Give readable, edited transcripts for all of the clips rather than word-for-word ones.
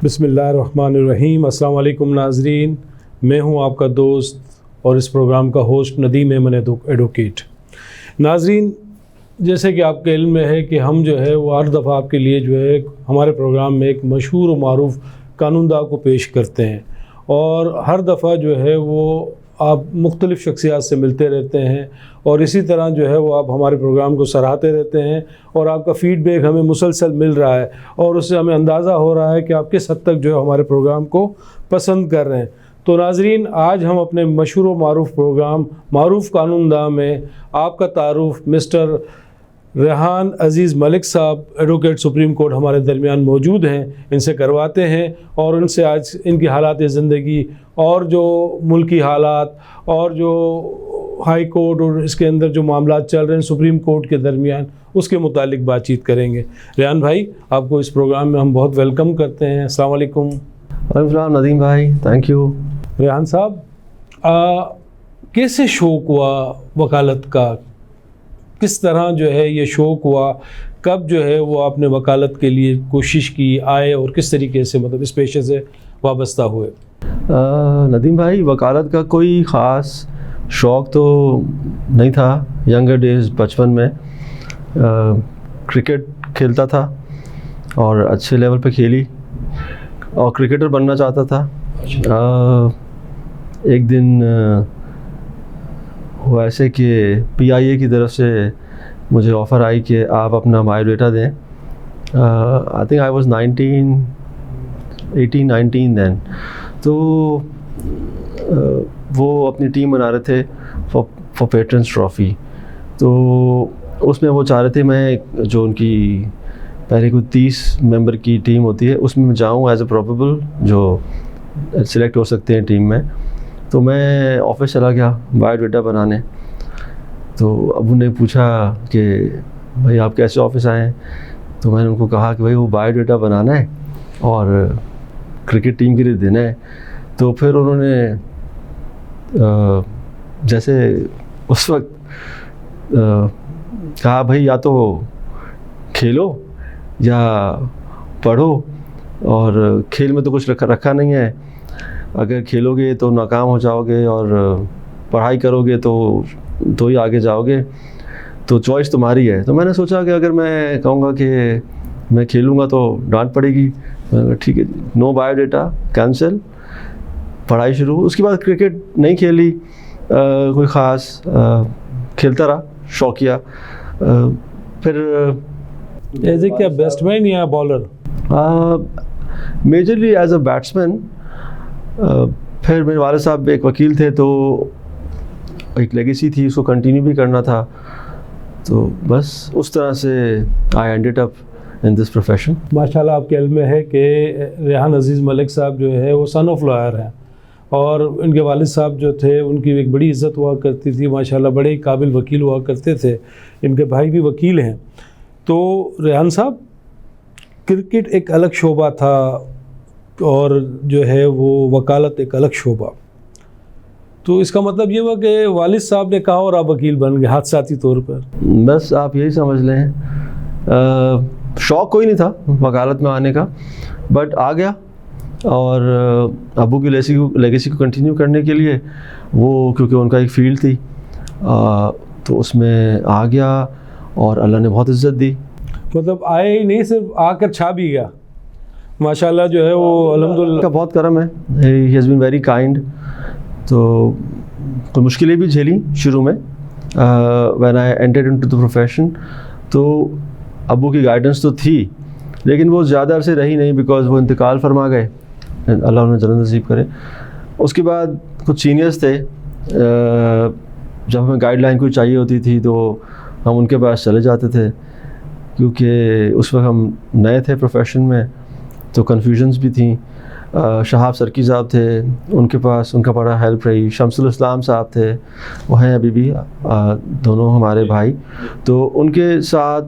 बिस्मिल्लाहिर्रहमानिर्रहीम। अस्सलाम वालेकुम नाज़रीन, मैं हूं आपका दोस्त और इस प्रोग्राम का होस्ट नदीम एमन एडवोकेट। नाज़रीन, जैसे कि आपके इल्म में है कि हम जो है वो हर दफ़ा आपके लिए जो है हमारे प्रोग्राम में एक मशहूर व मारूफ़ कानूनदा को पेश करते हैं और हर दफ़ा जो है वो आप मुख्तलिफ़ शख्सियात से मिलते रहते हैं और इसी तरह जो है वो आप हमारे प्रोग्राम को सराहते रहते हैं और आपका फ़ीडबैक हमें मुसलसल मिल रहा है और उससे हमें अंदाज़ा हो रहा है कि आप किस हद तक जो है हमारे प्रोग्राम को पसंद कर रहे हैं। तो नाज़रीन, आज हम अपने मशहूर व मारूफ़ प्रोग्राम मारूफ़ कानूनदा में आपका तारुफ़ मिस्टर रेहान अज़ीज़ मलिक साहब, एडवोकेट सुप्रीम कोर्ट हमारे दरमियान मौजूद हैं, इनसे करवाते हैं और उनसे आज इनकी हालात ज़िंदगी और जो मुल्की हालात और जो हाई कोर्ट और इसके अंदर जो मामला चल रहे हैं सुप्रीम कोर्ट के दरमियान उसके मुतालिक बातचीत करेंगे। रेहान भाई, आपको इस प्रोग्राम में हम बहुत वेलकम करते हैं। अस्सलाम वालेकुम। वालेकुम नदीम भाई, थैंक यू। रेहान साहब, कैसे शौक़ हुआ वकालत का? किस तरह जो है ये शौक़ हुआ? कब जो है वो आपने वकालत के लिए कोशिश की, आए और किस तरीके से मतलब इस पेशे से वाबस्ता हुए? नदीम भाई, वकालत का कोई ख़ास शौक़ तो नहीं था। यंगर डेज़ बचपन में क्रिकेट खेलता था और अच्छे लेवल पे खेली और क्रिकेटर बनना चाहता था। एक दिन हुआ ऐसे कि PIA की तरफ से मुझे ऑफ़र आई कि आप अपना बायोडाटा दें। I think I was 18-19 then. तो वो अपनी टीम बना रहे थे फॉर पेट्रन्स ट्रॉफ़ी। तो उसमें वो चाह रहे थे मैं जो उनकी पहले कोई 30 मेंबर की टीम होती है उसमें मैं जाऊँ एज ए प्रोबेबल जो सिलेक्ट हो सकते हैं टीम में। तो मैं ऑफिस चला गया बायोडाटा बनाने। तो अबू ने पूछा कि भाई आप कैसे ऑफिस आए? तो मैंने उनको कहा कि भाई वो बायोडाटा बनाना है और क्रिकेट टीम के लिए देना है। तो फिर उन्होंने जैसे उस वक्त कहा भाई या तो खेलो या पढ़ो, और खेल में तो कुछ रखा नहीं है। अगर खेलोगे तो नाकाम हो जाओगे और पढ़ाई करोगे तो ही आगे जाओगे, तो चॉइस तुम्हारी है। तो मैंने सोचा कि अगर मैं कहूँगा कि मैं खेलूँगा तो डांट पड़ेगी। ठीक है, नो बायोडाटा, कैंसिल, पढ़ाई शुरू। उसके बाद क्रिकेट नहीं खेली, कोई ख़ास खेलता रहा शौकिया। फिर एज ए क्या बैट्समैन या bowler? Majorly as a batsman. फिर मेरे वाले साहब एक वकील थे तो एक लेगेसी थी, उसको कंटिन्यू भी करना था। तो बस उस तरह से I ended up in this profession. माशाल्लाह, आपके इल्म में है कि रेहान अज़ीज़ मलिक साहब जो है वो सन ऑफ लॉयर हैं और उनके वालिद साहब जो थे उनकी एक बड़ी इज़्ज़त हुआ करती थी। माशाल्लाह बड़े काबिल वकील हुआ करते थे। इनके भाई भी वकील हैं। तो रेहान साहब, क्रिकेट एक अलग शोबा था और जो है वो वकालत एक अलग शोबा। तो इसका मतलब ये हुआ कि वालिद साहब ने कहा और आप वकील बन गए हादसाती तौर पर? बस आप यही समझ लें। शौक़ कोई नहीं था वकालत में आने का, बट आ गया और अबू की लेगेसी को कंटिन्यू करने के लिए वो, क्योंकि उनका एक फ़ील्ड थी, तो उसमें आ गया और अल्लाह ने बहुत इज़्ज़त दी। मतलब आए ही नहीं, सिर्फ आकर छा भी गया। माशाल्लाह जो है वो अल्हम्दुलिल्लाह का बहुत करम है। He has been very kind. तो कुछ मुश्किलें भी झेली शुरू में when I entered into the profession. तो अबू की गाइडेंस तो थी, लेकिन वो ज़्यादा अरसे रही नहीं, बिकॉज़ वो इंतकाल फरमा गए, अल्लाह उन्हें जन्नत नसीब करे। उसके बाद कुछ सीनियर्स थे, जब हमें गाइडलाइन कोई चाहिए होती थी तो हम उनके पास चले जाते थे, क्योंकि उस वक्त हम नए थे प्रोफेशन में, तो कन्फ्यूजन्स भी थी। शहाब सरकी साहब थे, उनके पास उनका बड़ा हेल्प रही। शमसुल इस्लाम साहब थे, वो हैं अभी भी, दोनों हमारे भाई। तो उनके साथ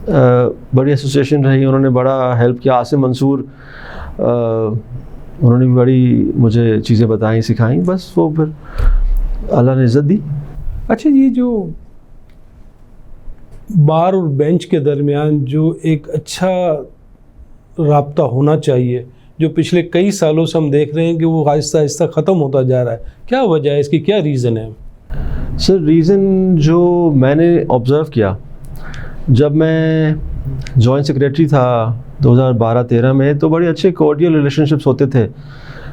बड़ी एसोसिएशन रही, उन्होंने बड़ा हेल्प किया। आसिम मंसूर, उन्होंने भी बड़ी मुझे चीज़ें बताई, सिखाई। बस वो फिर अल्लाह ने इज़्ज़त दी। अच्छा, ये जो बार और बेंच के दरमियान जो एक अच्छा राब्ता होना चाहिए, जो पिछले कई सालों से हम देख रहे हैं कि वो आहिस्ता आहिस्ता ख़त्म होता जा रहा है? क्या वजह है इसकी, क्या रीज़न है? सर रीज़न जो मैंने ऑब्ज़र्व किया, जब मैं जॉइंट सेक्रेटरी था 2012-13 में, तो बड़े अच्छे कॉर्डियल रिलेशनशिप्स होते थे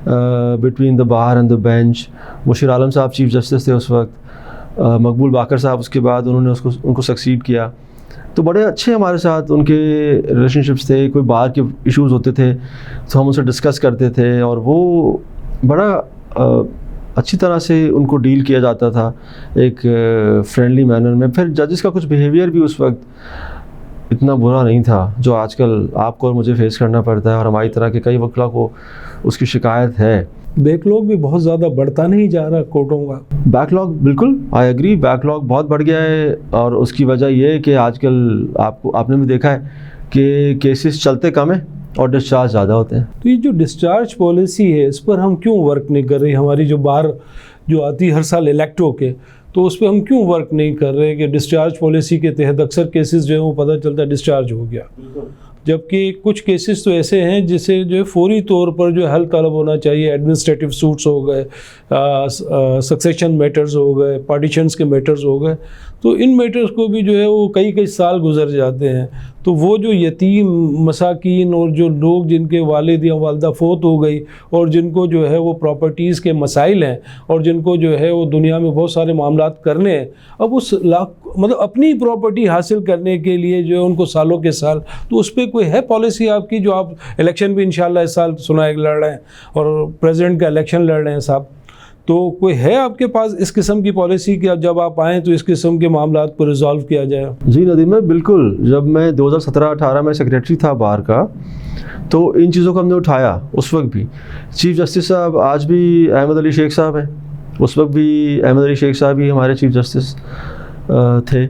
between the bar and the bench. Mushir Alam Sahab chief justice थे उस वक्त, मकबूल बाकर साहब उसके बाद उन्होंने उनको सक्सीड किया, तो बड़े अच्छे हमारे साथ उनके रिलेशनशिप्स थे। कोई बाहर के इश्यूज़ होते थे तो हम उनसे डिस्कस करते थे और वो बड़ा अच्छी तरह से उनको डील किया जाता था एक फ्रेंडली मैनर में। फिर जजेस का कुछ बिहेवियर भी उस वक्त इतना बुरा नहीं था जो आजकल आपको और मुझे फेस करना पड़ता है, और हमारी तरह के कई वकीलों को उसकी शिकायत है। बैकलॉग भी बहुत ज़्यादा बढ़ता नहीं जा रहा कोर्टों का? बैकलॉग बिल्कुल, आई एग्री, बैकलॉग बहुत बढ़ गया है, और उसकी वजह ये है कि आजकल आपने भी देखा है कि केसेस चलते कम है और डिस्चार्ज ज़्यादा होते हैं। तो ये जो डिस्चार्ज पॉलिसी है, इस पर हम क्यों वर्क नहीं कर रहे? हमारी जो बार जो आती है हर साल इलेक्ट होके, तो उस पर हम क्यों वर्क नहीं कर रहे कि डिस्चार्ज पॉलिसी के तहत अक्सर केसेस जो है वो पता चलता है डिस्चार्ज हो गया, जबकि कुछ केसेस तो ऐसे हैं जिसे जो है फौरी तौर पर जो हल तलब होना चाहिए। एडमिनिस्ट्रेटिव सूट्स हो गए, सक्सेशन मैटर्स हो गए, पार्टीशंस के मैटर्स हो गए, तो इन मैटर्स को भी जो है वो कई कई साल गुजर जाते हैं। तो वो जो यतीम मसाकीन और जो लोग जिनके वालिद या वालदा फौत हो गई और जिनको जो है वो प्रॉपर्टीज़ के मसाइल हैं और जिनको जो है वो दुनिया में बहुत सारे मामलात करने हैं, अब उस मतलब अपनी प्रॉपर्टी हासिल करने के लिए जो है उनको सालों के साल, तो उस पर कोई है पॉलिसी आपकी? जो आप इलेक्शन भी इंशाल्लाह इस साल सुना है लड़ रहे हैं और प्रेसिडेंट का इलेक्शन लड़ रहे हैं साहब, तो कोई है आपके पास इस किस्म की पॉलिसी कि अब जब आप आएँ तो इस किस्म के मामलात को रिजॉल्व किया जाए? जी नदीम भाई, बिल्कुल। जब मैं 2017-18 में सेक्रेटरी था बार का, तो इन चीज़ों को हमने उठाया। उस वक्त भी चीफ जस्टिस साहब, आज भी अहमद अली शेख साहब हैं, उस वक्त भी अहमद अली शेख साहब ही हमारे चीफ जस्टिस थे।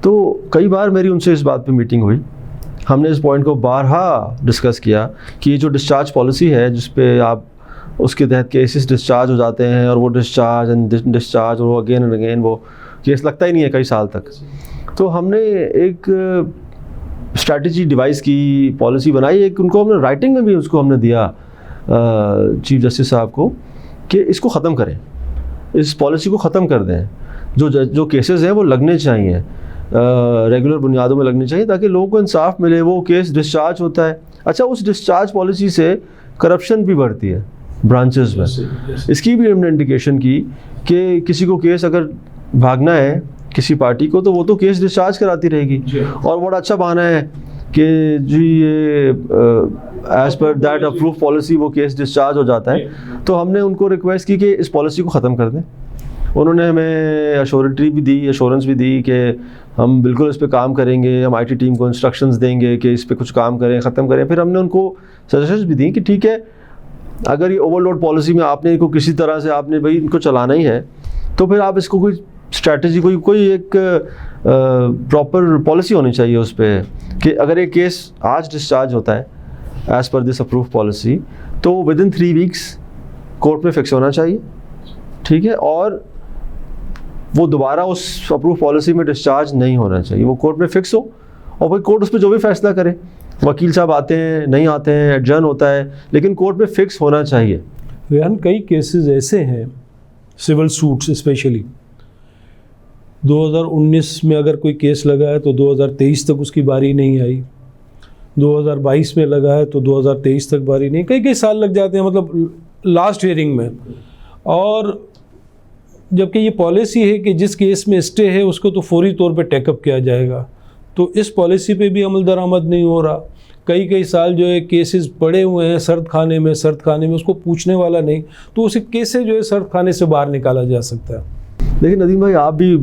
तो कई बार मेरी उनसे इस बात पे मीटिंग हुई, हमने इस पॉइंट को बारहा डिस्कस किया कि ये जो डिस्चार्ज पॉलिसी है जिस पे आप उसके तहत केसेस डिस्चार्ज हो जाते हैं और वो डिस्चार्ज एंड डिस्चार्ज और वो अगेन एंड अगेन वो केस लगता ही नहीं है कई साल तक। तो हमने एक स्ट्रैटेजी डिवाइस की, पॉलिसी बनाई, एक उनको हमने राइटिंग में भी उसको हमने दिया चीफ जस्टिस साहब को कि इसको ख़त्म करें, इस पॉलिसी को ख़त्म कर दें। जो केसेस हैं वो लगने चाहिए, रेगुलर बुनियादों में लगने चाहिए ताकि लोगों को इंसाफ मिले। वो केस डिस्चार्ज होता है, अच्छा उस डिस्चार्ज पॉलिसी से करप्शन भी बढ़ती है ब्रांचेस में। इसकी भी हमने इंडिकेशन की कि किसी को केस अगर भागना है किसी पार्टी को, तो वो तो केस डिस्चार्ज कराती रहेगी, और बड़ा अच्छा बहाना है कि जी ये as per that approve policy वो केस डिस्चार्ज हो जाता है। तो हमने उनको रिक्वेस्ट की कि इस पॉलिसी को ख़त्म कर दें। उन्होंने हमें एश्योरेंस भी दी कि हम बिल्कुल इस पे काम करेंगे, हम आईटी टीम को इंस्ट्रक्शंस देंगे कि इस पे कुछ काम करें, ख़त्म करें। फिर हमने उनको सजेशंस भी दी कि ठीक है, अगर ये ओवरलोड पॉलिसी में आपने इनको किसी तरह से आपने भाई इनको चलाना ही है, तो फिर आप इसको कोई स्ट्रैटेजी, कोई एक प्रॉपर पॉलिसी होनी चाहिए उस पर कि अगर एक केस आज डिस्चार्ज होता है as per this approve policy, तो विद इन 3 वीक्स कोर्ट में फिक्स होना चाहिए, ठीक है, और वो दोबारा उस अप्रूव पॉलिसी में डिस्चार्ज नहीं होना चाहिए। वो कोर्ट में फिक्स हो और भाई कोर्ट उस पर जो भी फैसला करे, वकील साहब आते हैं नहीं आते हैं, एडजर्न होता है, लेकिन कोर्ट में फिक्स होना चाहिए। रेहान, कई केसेस ऐसे हैं, सिविल सूट्स स्पेशली, 2019 में अगर कोई केस लगा है तो 2023 तक उसकी बारी नहीं आई, 2022 में लगा है तो 2023 तक बारी नहीं, कई साल लग जाते हैं मतलब लास्ट हियरिंग में। और जबकि ये पॉलिसी है कि जिस केस में स्टे है उसको तो फौरी तौर पे टेकअप किया जाएगा, तो इस पॉलिसी पे भी अमल दरामद नहीं हो रहा। कई साल जो है केसेस पड़े हुए हैं सर्द खाने में, उसको पूछने वाला नहीं, तो उस केस से जो है सर्द खाने से बाहर निकाला जा सकता है। लेकिन नदीम भाई, आप भी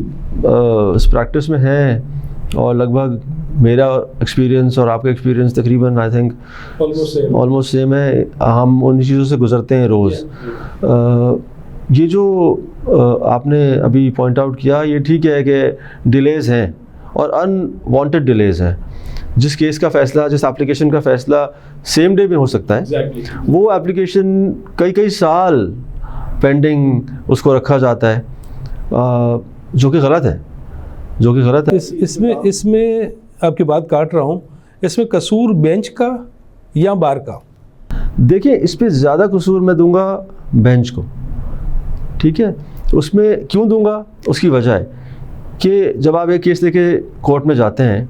इस प्रैक्टिस में हैं और लगभग मेरा एक्सपीरियंस और आपका एक्सपीरियंस तकरीबन आई थिंक ऑलमोस्ट सेम है। हम उन चीज़ों से गुजरते हैं रोज़। ये जो आपने अभी पॉइंट आउट किया, ये ठीक है कि डिलेज़ हैं और अनवांटेड डिलेज़ हैं। जिस केस का फ़ैसला, जिस एप्लीकेशन का फ़ैसला सेम डे में हो सकता है, वो एप्लीकेशन कई साल पेंडिंग उसको रखा जाता है, जो कि गलत है। इसमें आपकी बात काट रहा हूँ, इसमें कसूर बेंच का या बार का? देखिए इस पे ज़्यादा कसूर मैं दूंगा बेंच को, ठीक है। उसमें क्यों दूंगा, उसकी वजह है कि जब आप एक केस लेके कोर्ट में जाते हैं,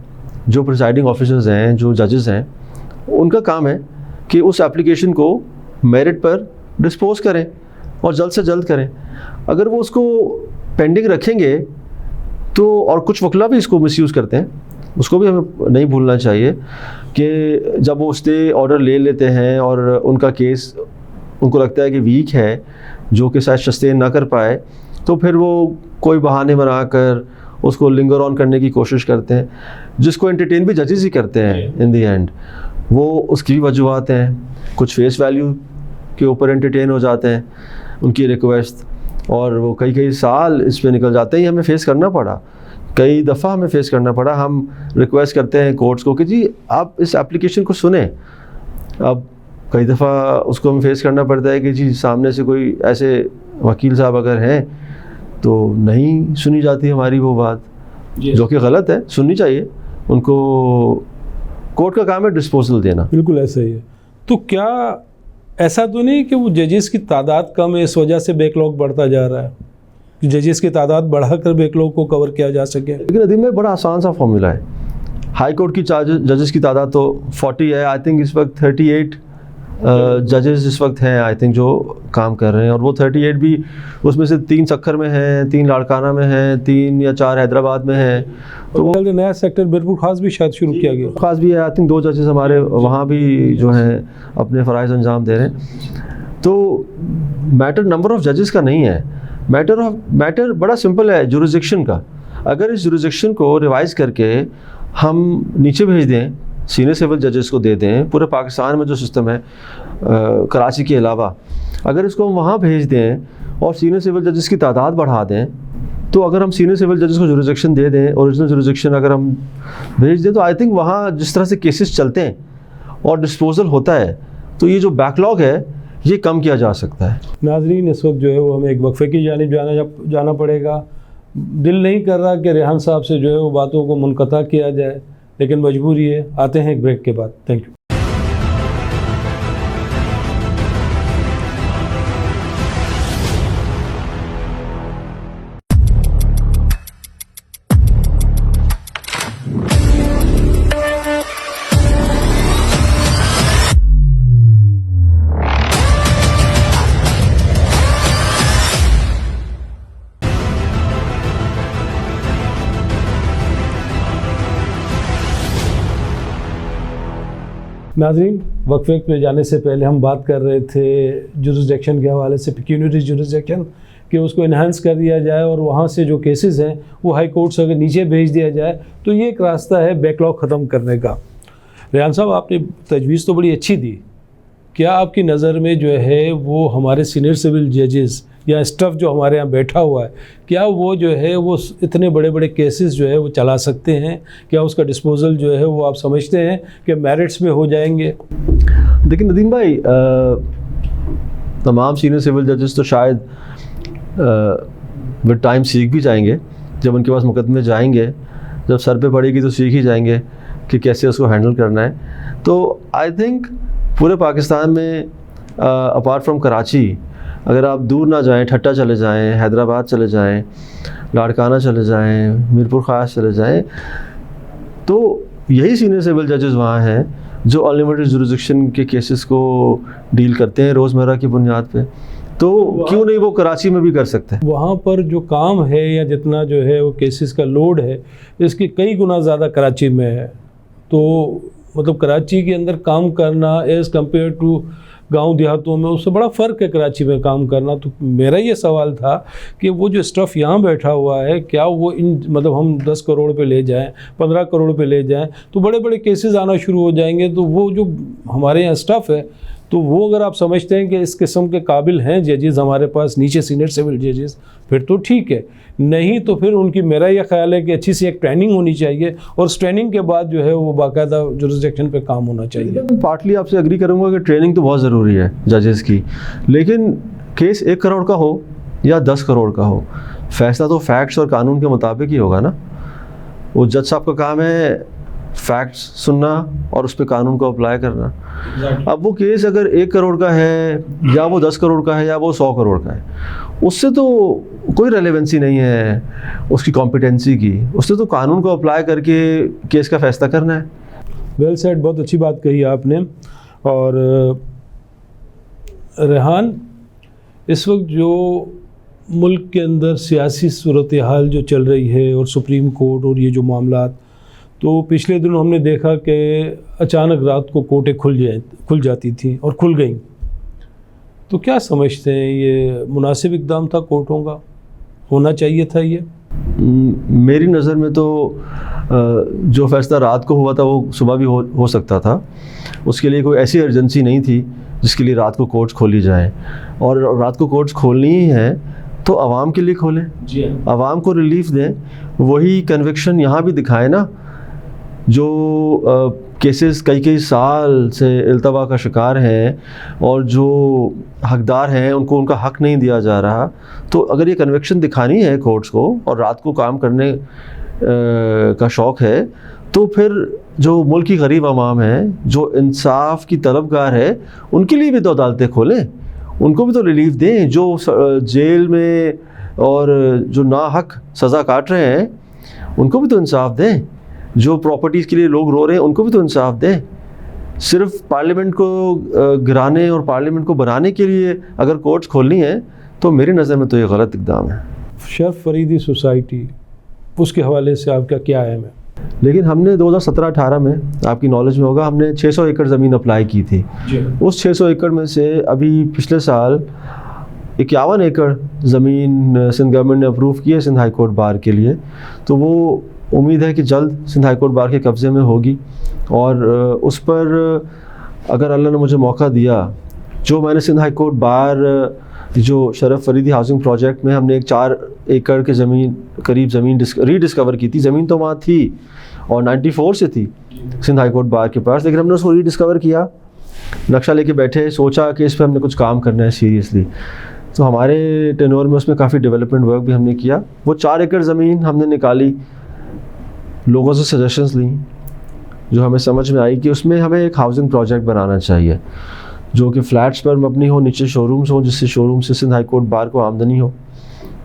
जो प्रिसाइडिंग ऑफिसर्स हैं, जो जजेस हैं, उनका काम है कि उस एप्लीकेशन को मेरिट पर डिस्पोज करें और जल्द से जल्द करें। अगर वो उसको पेंडिंग रखेंगे तो, और कुछ वकला भी इसको मिसयूज़ करते हैं, उसको भी हमें नहीं भूलना चाहिए कि जब वो स्टे ऑर्डर ले लेते हैं और उनका केस उनको लगता है कि वीक है, जो कि शायद सस्टेन ना कर पाए, तो फिर वो कोई बहाने बनाकर उसको लिंगर ऑन करने की कोशिश करते हैं, जिसको एंटरटेन भी जजेस ही करते हैं इन द एंड। वो उसकी भी वजूहत हैं, कुछ फेस वैल्यू के ऊपर एंटरटेन हो जाते हैं उनकी रिक्वेस्ट, और वो कई साल इस पे निकल जाते हैं। ये हमें फेस करना पड़ा, कई दफ़ा हमें फेस करना पड़ा। हम रिक्वेस्ट करते हैं कोर्ट्स को कि जी आप इस एप्लीकेशन को सुने। अब कई दफ़ा उसको हमें फेस करना पड़ता है कि जी सामने से कोई ऐसे वकील साहब अगर हैं तो नहीं सुनी जाती हमारी वो बात, जो कि गलत है, सुननी चाहिए उनको। कोर्ट का काम है डिस्पोजल देना। बिल्कुल ऐसा ही है। तो क्या ऐसा तो नहीं कि वो जजेस की तादाद कम है, इस वजह से बैकलॉग बढ़ता जा रहा है, कि जजेस की तादाद बढ़ाकर बैकलॉग को कवर किया जा सके? लेकिन अदीम में बड़ा आसान सा फॉर्मूला है। हाई कोर्ट की जजेस की तादाद तो 40 है, आई थिंक इस वक्त 38 जजेस इस वक्त हैं आई थिंक जो काम कर रहे हैं, और वो 38 भी उसमें से 3 सक्खर में हैं, 3 लाड़काना में हैं, 3 या 4 हैदराबाद में हैं। तो वो नया सेक्टर मीरपुर खास भी शायद शुरू किया गया, खास भी है, आई थिंक 2 जजेस हमारे वहाँ भी जो हैं अपने फ़राइज़ अंजाम दे रहे हैं। तो मैटर नंबर ऑफ़ जजेस का नहीं है, मैटर बड़ा सिंपल है, जुरिसडिक्शन का। अगर इस जुरिसडिक्शन को रिवाइज़ करके हम नीचे भेज दें, सीनियर सिविल जजेस को दे दें, पूरे पाकिस्तान में जो सिस्टम है कराची के अलावा, अगर इसको हम वहाँ भेज दें और सीनियर सिविल जजेस की तादाद बढ़ा दें, तो अगर हम सीनियर सिविल जजेस को जुरिसडिक्शन दे दें, ओरिजिनल जुरिसडिक्शन अगर हम भेज दें, तो आई थिंक वहाँ जिस तरह से केसेस चलते हैं और डिस्पोजल होता है, तो ये जो बैकलॉग है ये कम किया जा सकता है। नाजरीन इस वक्त जो है वो हमें एक वक्फे की जानिब जाना पड़ेगा। दिल नहीं कर रहा कि रेहान साहब से जो है वो बातों को मुनक़ता किया जाए, लेकिन मजबूरी है। आते हैं एक ब्रेक के बाद। Thank you. नाज़रीन, वक्फे पे जाने से पहले हम बात कर रहे थे जुरिसडिक्शन के हवाले से, पेक्यूनियरी जुरिसडिक्शन, कि उसको इन्हांस कर दिया जाए और वहाँ से जो केसेस हैं वो हाई कोर्ट से अगर नीचे भेज दिया जाए तो ये एक रास्ता है बैकलॉग ख़त्म करने का। रेहान साहब, आपने तजवीज़ तो बड़ी अच्छी दी। क्या आपकी नज़र में जो है वो हमारे सीनियर सिविल जजेस या स्टाफ जो हमारे यहाँ बैठा हुआ है, क्या वो जो है वो इतने बड़े बड़े केसेस जो है वो चला सकते हैं? क्या उसका डिस्पोजल जो है वो आप समझते हैं कि मेरिट्स में हो जाएंगे? देखिए नदीम भाई, तमाम सीनियर सिविल जजेस तो शायद विद टाइम सीख भी जाएंगे। जब उनके पास मुकदमे जाएंगे, जब सर पे पड़ेगी तो सीख ही जाएंगे कि कैसे उसको हैंडल करना है। तो आई थिंक पूरे पाकिस्तान में अपार्ट फ्रॉम कराची, अगर आप दूर ना जाएं, ठट्टा चले जाएं, हैदराबाद चले जाएं, लाड़काना चले जाएं, मीरपुर खास चले जाएं, तो यही सीनियर सिविल जजेस वहाँ हैं जो अनलिमिटेड जुरिसडिक्शन के केसेस को डील करते हैं रोज़मर्रा की बुनियाद पे। तो क्यों नहीं वो कराची में भी कर सकते हैं? वहाँ पर जो काम है या जितना जो है वो केसेस का लोड है, इसके कई गुना ज़्यादा कराची में है। तो मतलब कराची के अंदर काम करना एज़ कम्पेयर टू गांव देहातों में, उससे बड़ा फ़र्क है कराची में काम करना। तो मेरा ये सवाल था कि वो जो स्टाफ यहाँ बैठा हुआ है, क्या वो इन मतलब हम 10 करोड़ पे ले जाएं, 15 करोड़ पे ले जाएं तो बड़े बड़े केसेस आना शुरू हो जाएंगे। तो वो जो हमारे यहाँ स्टाफ है, तो वो अगर आप समझते हैं कि इस किस्म के काबिल हैं जजेस हमारे पास नीचे सीनियर सिविल जजेस, फिर तो ठीक है। नहीं तो फिर उनकी, मेरा यह ख्याल है कि अच्छी सी एक ट्रेनिंग होनी चाहिए और उस ट्रेनिंग के बाद जो है वो बाकायदा जुरिसडिक्शन पे काम होना चाहिए। मैं पार्टली आपसे एग्री करूँगा कि ट्रेनिंग तो बहुत ज़रूरी है जजेस की, लेकिन केस 1 करोड़ का हो या 10 करोड़ का हो, फैसला तो फैक्ट्स और कानून के मुताबिक ही होगा ना। वो जज साहब का काम है फैक्ट्स सुनना और उस पर कानून को अप्लाई करना। अब वो केस अगर 1 करोड़ का है या वो 10 करोड़ का है या वो 100 करोड़ का है, उससे तो कोई रेलेवेंसी नहीं है उसकी कॉम्पिटेंसी की, उससे तो कानून को अप्लाई करके केस का फैसला करना है। वेल सेड, बहुत अच्छी बात कही आपने। और रेहान, इस वक्त जो मुल्क के अंदर सियासी सूरत हाल जो चल रही है और सुप्रीम कोर्ट और ये जो मामला, तो पिछले दिनों हमने देखा कि अचानक रात को कोर्टें खुल जाती थी और खुल गई। तो क्या समझते हैं, ये मुनासिब इक़दाम था कोर्टों का, होना चाहिए था ये? मेरी नज़र में तो जो फैसला रात को हुआ था वो सुबह भी हो सकता था। उसके लिए कोई ऐसी अर्जेंसी नहीं थी जिसके लिए रात को कोर्ट्स खोली जाए, और रात को कोर्ट्स खोलनी ही है तो आवाम के लिए खोलें, आवाम को रिलीफ दें। वही कन्विक्शन यहाँ भी दिखाएं ना, जो केसेस कई साल से इल्तवा का शिकार हैं और जो हकदार हैं उनको उनका हक नहीं दिया जा रहा। तो अगर ये कन्विक्शन दिखानी है कोर्ट्स को और रात को काम करने का शौक़ है, तो फिर जो मुल्क की गरीब आवाम है, जो इंसाफ की तलबगार है, उनके लिए भी तो अदालतें खोलें, उनको भी तो रिलीफ दें। जो जेल में और जो नाहक सज़ा काट रहे हैं उनको भी तो इंसाफ दें। जो प्रॉपर्टीज़ के लिए लोग रो रहे हैं उनको भी तो इंसाफ दें। सिर्फ पार्लियामेंट को गिराने और पार्लियामेंट को बनाने के लिए अगर कोर्ट्स खोलनी है तो मेरी नज़र में तो ये गलत इक़दाम है। शरफ फरीदी सोसाइटी, उसके हवाले से आपका क्या है? लेकिन हमने 2017-18 में, आपकी नॉलेज में होगा, हमने 600 एकड़ ज़मीन अप्लाई की थी। उस 600 एकड़ में से अभी पिछले साल 51 एकड़ ज़मीन सिंध गवर्नमेंट ने अप्रूव की है सिंध हाई कोर्ट बार के लिए। तो वो उम्मीद है कि जल्द सिंध हाई कोर्ट बार के कब्ज़े में होगी, और उस पर अगर अल्लाह ने मुझे मौका दिया, जो मैंने सिंध हाई कोर्ट बार जो शरफ फरीदी हाउसिंग प्रोजेक्ट में हमने एक 4 एकड़ के करीब ज़मीन रीडिस्कवर की थी। ज़मीन तो वहाँ थी और 94 से थी सिंध हाई कोर्ट बार के पास, लेकिन हमने उसको रीडिस्कवर किया, नक्शा लेके बैठे, सोचा कि इस पर हमने कुछ काम करना है सीरियसली। तो हमारे टेन्योर में उसमें काफ़ी डेवलपमेंट वर्क भी हमने किया। वो 4 एकड़ ज़मीन हमने निकाली, लोगों से सजेशंस ली, जो हमें समझ में आई कि उसमें हमें एक हाउसिंग प्रोजेक्ट बनाना चाहिए जो कि फ्लैट्स पर मबनी हो, नीचे शोरूम्स हो, जिससे शोरूम से सिंध हाई कोर्ट बार को आमदनी हो,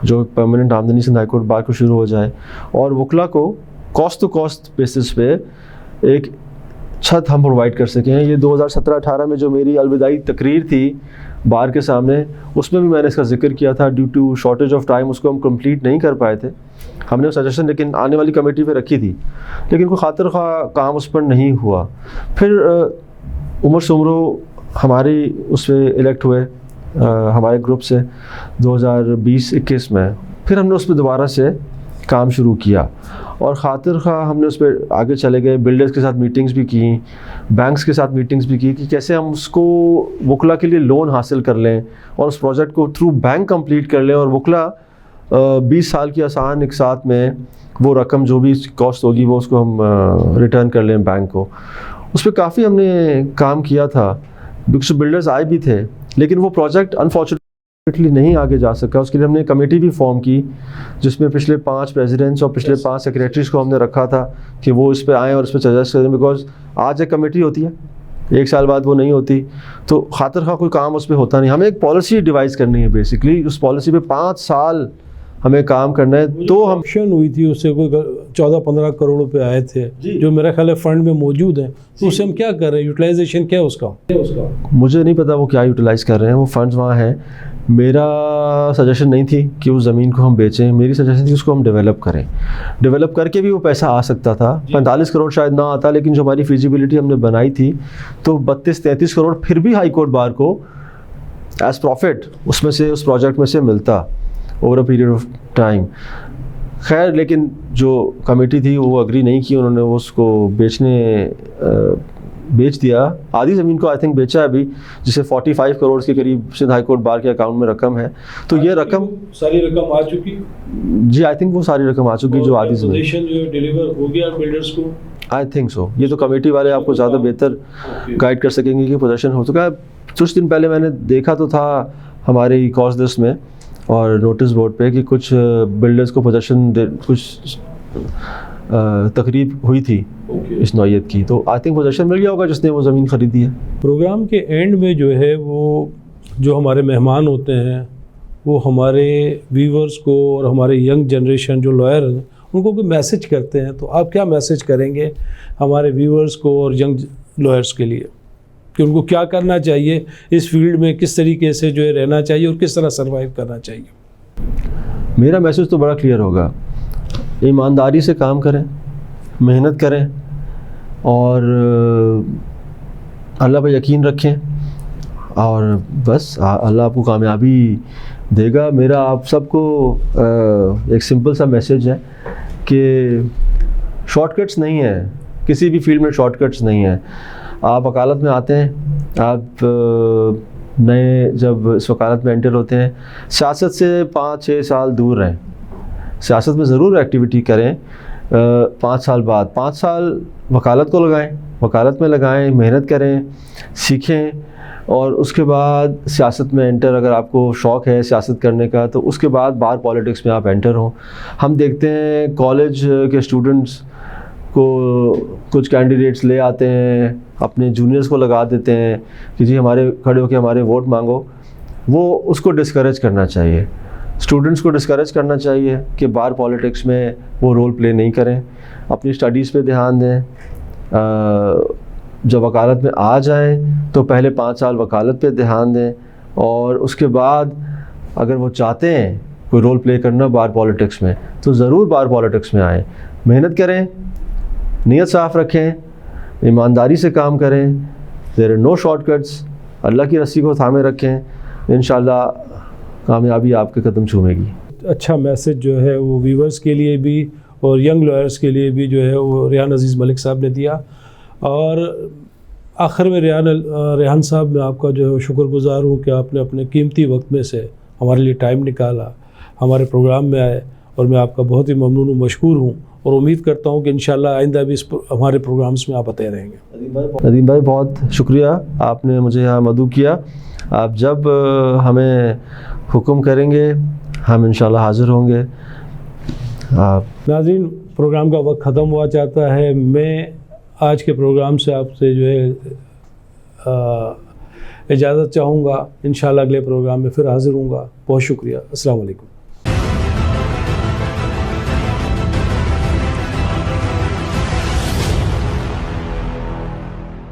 जो परमानेंट आमदनी सिंध हाई कोर्ट बार को शुरू हो जाए, और वकला को कॉस्ट टू कॉस्ट बेसिस पे एक छत हम प्रोवाइड कर सकें। ये 2017-18 में जो मेरी अलविदाई तकरीर थी बार के सामने, उसमें भी मैंने इसका जिक्र किया था। Due to shortage of time उसको हम कंप्लीट नहीं कर पाए थे। हमने वो सजेशन लेकिन आने वाली कमेटी पे रखी थी, लेकिन कोई खातिर ख़्वाह काम उस पर नहीं हुआ। फिर उमर सुमरो हमारी उस पर इलेक्ट हुए हमारे ग्रुप से 2020-21 में। फिर हमने उस पर दोबारा से काम शुरू किया और खातिर ख़्वाह हमने उस पर आगे चले गए। बिल्डर्स के साथ मीटिंग्स भी की, बैंक्स के साथ मीटिंग्स भी की कि कैसे हम उसको वकला के लिए लोन हासिल कर लें और उस प्रोजेक्ट को थ्रू बैंक कंप्लीट कर लें, और वकला 20 साल की आसान एक साथ में वो रकम जो भी कॉस्ट होगी वो उसको हम रिटर्न कर लें बैंक को। उस पर काफ़ी हमने काम किया था, बिकॉज बिल्डर्स आए भी थे, लेकिन वो प्रोजेक्ट अनफॉर्चुनेटली नहीं आगे जा सका। उसके लिए हमने कमेटी भी फॉर्म की, जिसमें पिछले 5 प्रेसिडेंट्स और पिछले 5 सेक्रेटरीज को हमने रखा था कि वो इस पर आएँ और इस पर सजेस्ट करें। बिकॉज आज एक कमेटी होती है, 1 साल बाद वो नहीं होती, तो खातिर ख़्वाह कोई काम उस पर होता नहीं। हमें एक पॉलिसी डिवाइस करनी है बेसिकली, उस पॉलिसी पे 5 साल हमें काम करना है। तो हम एक्शन हुई थी, उससे कोई 14-15 करोड़ रुपए आए थे जो मेरा ख्याल है फंड में मौजूद हैं, तो उससे हम क्या कर रहे हैं, यूटिलाइजेशन क्या है उसका? मुझे नहीं पता वो क्या यूटिलाइज़ कर रहे हैं, वो फंड्स वहाँ हैं। मेरा सजेशन नहीं थी कि उस ज़मीन को हम बेचें, मेरी सजेशन थी उसको हम डेवलप करें। डेवलप करके भी वो पैसा आ सकता था, 45 करोड़ शायद ना आता, लेकिन जो हमारी फिजिबिलिटी हमने बनाई थी तो 32-33 करोड़ फिर भी हाई कोर्ट बार को एज प्रॉफिट उसमें से, उस प्रोजेक्ट में से मिलता over a period of time. खैर, लेकिन जो कमेटी थी वो अग्री नहीं की, उन्होंने उसको बेच दिया। आधी ज़मीन को आई थिंक बेचा है अभी, जिसे 45 करोड़ के करीब सिंध हाई कोर्ट बार के अकाउंट में रकम है। तो ये रकम, सारी रकम आ चुकी? जी आई थिंक वो सारी रकम आ चुकी जो आधी ज़मीन जो डिलीवर हो गया बिल्डर्स को। I think so. ये तो कमेटी वाले आपको ज़्यादा बेहतर गाइड कर सकेंगे कि पोजेशन हो चुका है। कुछ दिन पहले मैंने देखा तो था हमारे कॉस्ट लिस्ट में और नोटिस बोर्ड पे कि कुछ बिल्डर्स को पोजेशन कुछ तकरीब हुई थी इस नौइयत की, तो आई थिंक पोजेशन मिल गया होगा जिसने वो ज़मीन ख़रीदी है। प्रोग्राम के एंड में जो है वो जो हमारे मेहमान होते हैं वो हमारे व्यूवर्स को और हमारे यंग जनरेशन जो लॉयर हैं उनको कोई मैसेज करते हैं, तो आप क्या मैसेज करेंगे हमारे व्यूवर्स को और यंग लॉयर्स के लिए कि उनको क्या करना चाहिए इस फील्ड में, किस तरीके से जो है रहना चाहिए और किस तरह सर्वाइव करना चाहिए? मेरा मैसेज तो बड़ा क्लियर होगा, ईमानदारी से काम करें, मेहनत करें और अल्लाह पर यकीन रखें और बस अल्लाह आपको कामयाबी देगा। मेरा आप सबको एक सिंपल सा मैसेज है कि शॉर्टकट्स नहीं है, किसी भी फील्ड में शॉर्टकट्स नहीं है। आप वकालत में आते हैं, आप नए जब इस वकालत में एंटर होते हैं, सियासत से 5-6 साल दूर रहें, सियासत में ज़रूर एक्टिविटी करें। 5 साल बाद 5 साल वकालत को लगाएं, वकालत में लगाएं, मेहनत करें, सीखें और उसके बाद सियासत में एंटर, अगर आपको शौक़ है सियासत करने का तो उसके बाद बार पॉलिटिक्स में आप एंटर हों। हम देखते हैं कॉलेज के स्टूडेंट्स को कुछ कैंडिडेट्स ले आते हैं, अपने जूनियर्स को लगा देते हैं कि जी हमारे खड़े होकर हमारे वोट मांगो। वो उसको डिस्करेज करना चाहिए, स्टूडेंट्स को डिस्करेज करना चाहिए कि बार पॉलिटिक्स में वो रोल प्ले नहीं करें, अपनी स्टडीज़ पे ध्यान दें। जब वकालत में आ जाएं तो पहले 5 साल वकालत पे ध्यान दें और उसके बाद अगर वो चाहते हैं कोई रोल प्ले करना बार पॉलिटिक्स में तो ज़रूर बार पॉलिटिक्स में आएँ। मेहनत करें, नीयत साफ़ रखें, ईमानदारी से काम करें। देयर आर नो शॉर्टकट्स, अल्लाह की रस्सी को थामे रखें, इंशाल्लाह कामयाबी आपके कदम चूमेगी। अच्छा मैसेज जो है वो व्यूवर्स के लिए भी और यंग लॉयर्स के लिए भी जो है वो रेहान अजीज़ मलिक साहब ने दिया। और आखिर में रेहान साहब मैं आपका जो है शुक्रगुज़ार हूँ कि आपने अपने कीमती वक्त में से हमारे लिए टाइम निकाला, हमारे प्रोग्राम में आए और मैं आपका बहुत ही ममनून हूँ, मशकूर हूँ और उम्मीद करता हूँ कि इंशाल्लाह आइंदा भी हमारे प्रोग्राम्स में आप आते रहेंगे। नदीम भाई बहुत शुक्रिया, आपने मुझे यहाँ मदऊ किया। आप जब हमें हुक्म करेंगे हम इंशाल्लाह हाज़िर होंगे। नाज़रीन, प्रोग्राम का वक्त ख़त्म हुआ चाहता है। मैं आज के प्रोग्राम से आपसे जो है इजाज़त चाहूँगा। इंशाल्लाह अगले प्रोग्राम में फिर हाज़िर होऊंगा। बहुत शुक्रिया। अस्सलाम वालेकुम।